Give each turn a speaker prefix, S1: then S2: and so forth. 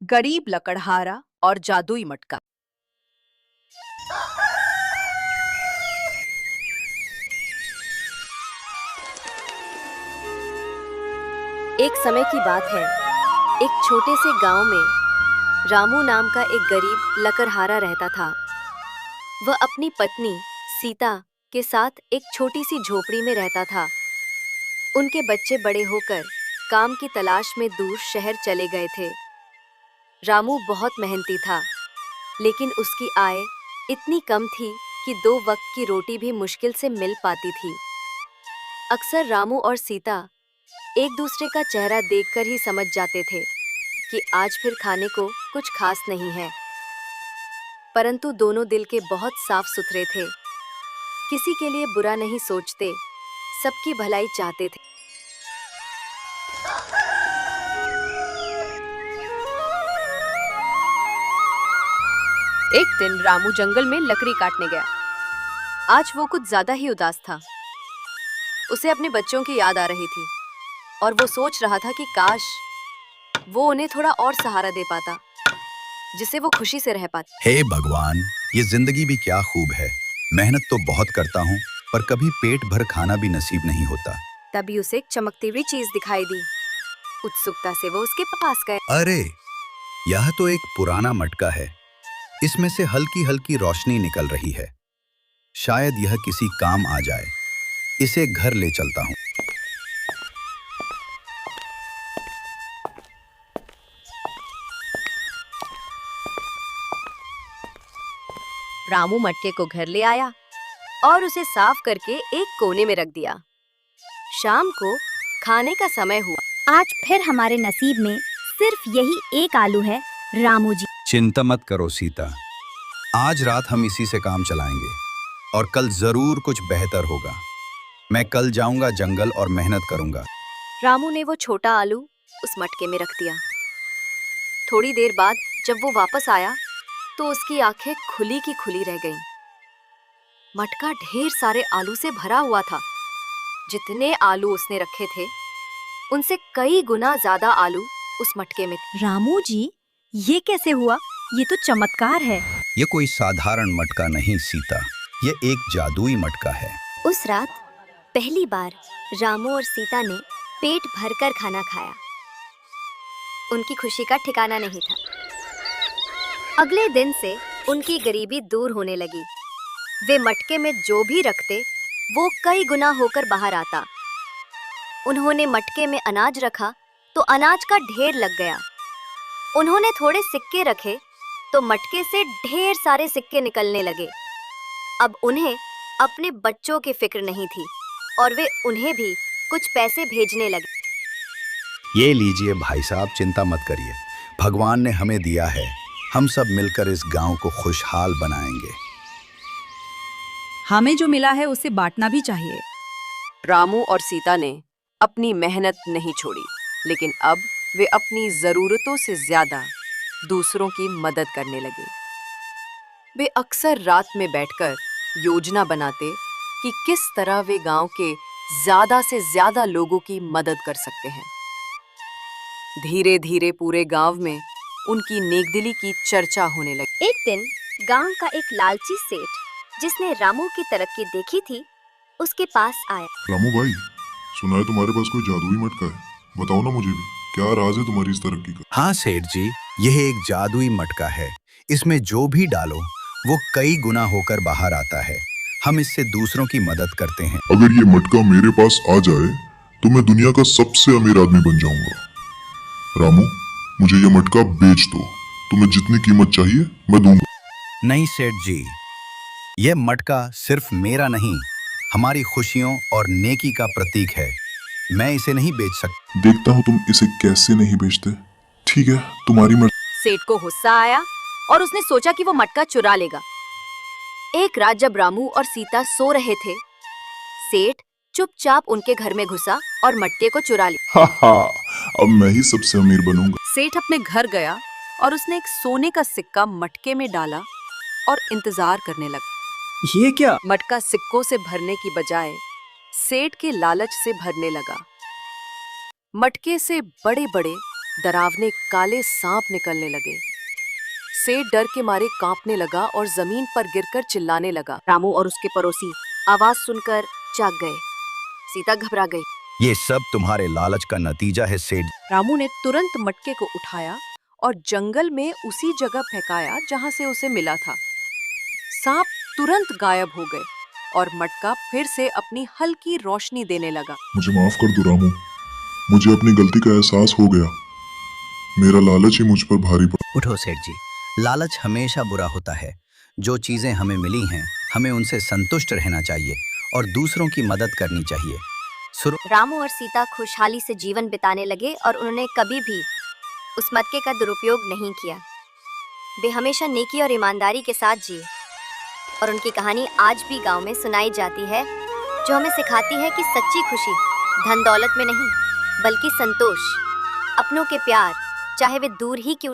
S1: गरीब लकड़हारा और जादुई मटका।
S2: एक समय की बात है। एक छोटे से गांव में रामू नाम का एक गरीब लकड़हारा रहता था। वह अपनी पत्नी सीता के साथ एक छोटी सी झोपड़ी में रहता था। उनके बच्चे बड़े होकर काम की तलाश में दूर शहर चले गए थे। रामू बहुत मेहनती था, लेकिन उसकी आय इतनी कम थी कि 2 वक्त की रोटी भी मुश्किल से मिल पाती थी। अक्सर रामू और सीता एक दूसरे का चेहरा देखकर ही समझ जाते थे कि आज फिर खाने को कुछ खास नहीं है। परंतु दोनों दिल के बहुत साफ सुथरे थे, किसी के लिए बुरा नहीं सोचते, सबकी भलाई चाहते थे।
S1: एक दिन रामू जंगल में लकड़ी काटने गया।
S2: आज वो कुछ ज्यादा ही उदास था। उसे अपने बच्चों की याद आ रही थी और वो सोच रहा था कि काश वो उन्हें थोड़ा और सहारा दे पाता, जिससे वो खुशी से रह पाते।
S3: हे भगवान, ये जिंदगी भी क्या खूब है। मेहनत तो बहुत करता हूँ, पर कभी पेट भर खाना भी नसीब नहीं होता।
S2: तभी उसे एक चमकती हुई चीज दिखाई दी। उत्सुकता से वो उसके पास गए।
S3: अरे, यह तो एक पुराना मटका है। इसमें से हल्की हल्की रोशनी निकल रही है। शायद यह किसी काम आ जाए। इसे घर ले चलता हूँ।
S2: रामू मटके को घर ले आया और उसे साफ करके एक कोने में रख दिया। शाम को खाने का समय हुआ।
S4: आज फिर हमारे नसीब में सिर्फ यही एक आलू है, रामू जी।
S3: चिंता मत करो सीता, आज रात हम इसी से काम चलाएंगे और कल जरूर कुछ बेहतर होगा। मैं कल जाऊंगा जंगल और मेहनत करूंगा।
S2: रामू ने वो छोटा आलू उस मटके में रख दिया। थोड़ी देर बाद जब वो वापस आया तो उसकी आंखें खुली की खुली रह गईं। मटका ढेर सारे आलू से भरा हुआ था। जितने आलू उसने रखे थे, उनसे कई गुना ज्यादा आलू उस मटके में थे।
S4: रामू जी, ये कैसे हुआ? ये तो चमत्कार है।
S3: ये कोई साधारण मटका नहीं सीता, ये एक जादुई मटका है।
S5: उस रात पहली बार रामू और सीता ने पेट भरकर खाना खाया। उनकी खुशी का ठिकाना नहीं था। अगले दिन से उनकी गरीबी दूर होने लगी। वे मटके में जो भी रखते, वो कई गुना होकर बाहर आता। उन्होंने मटके में अनाज रखा तो अनाज का ढेर लग गया। उन्होंने थोड़े सिक्के रखे तो मटके से ढेर सारे सिक्के निकलने लगे। अब उन्हें अपने बच्चों की फिक्र नहीं थी और वे उन्हें भी कुछ पैसे भेजने लगे।
S3: ये लीजिए भाई साहब, चिंता मत करिए, भगवान ने हमें दिया है। हम सब मिलकर इस गांव को खुशहाल बनाएंगे।
S1: हमें जो मिला है उसे बांटना भी चाहिए। रामू और सीता ने अपनी मेहनत नहीं छोड़ी, लेकिन अब वे अपनी जरूरतों से ज्यादा दूसरों की मदद करने लगे। वे अक्सर रात में बैठकर योजना बनाते कि किस तरह वे गांव के ज्यादा से ज्यादा लोगों की मदद कर सकते हैं। धीरे धीरे पूरे गांव में उनकी नेकदिली की चर्चा होने लगी।
S5: एक दिन गांव का एक लालची सेठ, जिसने रामू की तरक्की देखी थी, उसके पास आया।
S6: रामू भाई, सुना है तुम्हारे पास कोई जादुई मटका है, बताओ ना मुझे भी, क्या राज है तुम्हारी इस तरक्की का?
S3: हाँ सेठ जी, यह एक जादुई मटका है। इसमें जो भी डालो वो कई गुना होकर बाहर आता है। हम इससे दूसरों की मदद करते हैं।
S6: अगर ये मटका मेरे पास आ जाए तो मैं दुनिया का सबसे अमीर आदमी बन जाऊंगा। रामू, मुझे ये मटका बेच दो, तुम्हें जितनी कीमत चाहिए मैं दूंगा।
S3: नहीं सेठ जी, यह मटका सिर्फ मेरा नहीं, हमारी खुशियों और नेकी का प्रतीक है। मैं इसे नहीं बेच सकता।
S6: देखता हूँ तुम इसे कैसे नहीं बेचते। ठीक है, तुम्हारी मर्जी।
S2: सेठ को गुस्सा आया और उसने सोचा कि वो मटका चुरा लेगा। एक रात जब रामू और सीता सो रहे थे, सेठ चुपचाप उनके घर में घुसा और मटके को चुरा लिया।
S6: अब मैं ही सबसे अमीर बनूंगा।
S1: सेठ अपने घर गया और उसने एक सोने का सिक्का मटके में डाला और इंतजार करने लगा।
S7: ये क्या?
S1: मटका सिक्कों से भरने की बजाय सेठ के लालच से भरने लगा। मटके से बड़े बड़े डरावने काले सांप निकलने लगे। सेठ डर के मारे कांपने लगा और जमीन पर गिरकर चिल्लाने लगा। रामू और उसके पड़ोसी आवाज सुनकर जाग गए। सीता घबरा गई।
S3: ये सब तुम्हारे लालच का नतीजा है सेठ।
S1: रामू ने तुरंत मटके को उठाया और जंगल में उसी जगह फेंकाया जहां से उसे मिला था। सांप तुरंत गायब हो गए और मटका फिर से अपनी हल्की रोशनी देने लगा।
S6: मुझे माफ कर दो रामू, मुझे अपनी गलती का एहसास हो गया। मेरा लालच ही मुझ पर भारी पड़ा।
S3: उठो सेठ जी, लालच हमेशा बुरा होता है। जो चीजें हमें मिली हैं, हमें उनसे संतुष्ट रहना चाहिए और दूसरों की मदद करनी चाहिए।
S5: रामू और सीता खुशहाली से जीवन बिताने लगे और उन्होंने कभी भी उस मटके का दुरुपयोग नहीं किया। वे हमेशा नेकी और ईमानदारी के साथ जिए और उनकी कहानी आज भी गांव में सुनाई जाती है, जो हमें सिखाती है कि सच्ची खुशी धन दौलत में नहीं बल्कि संतोष, अपनों के प्यार, चाहे वे दूर ही क्यों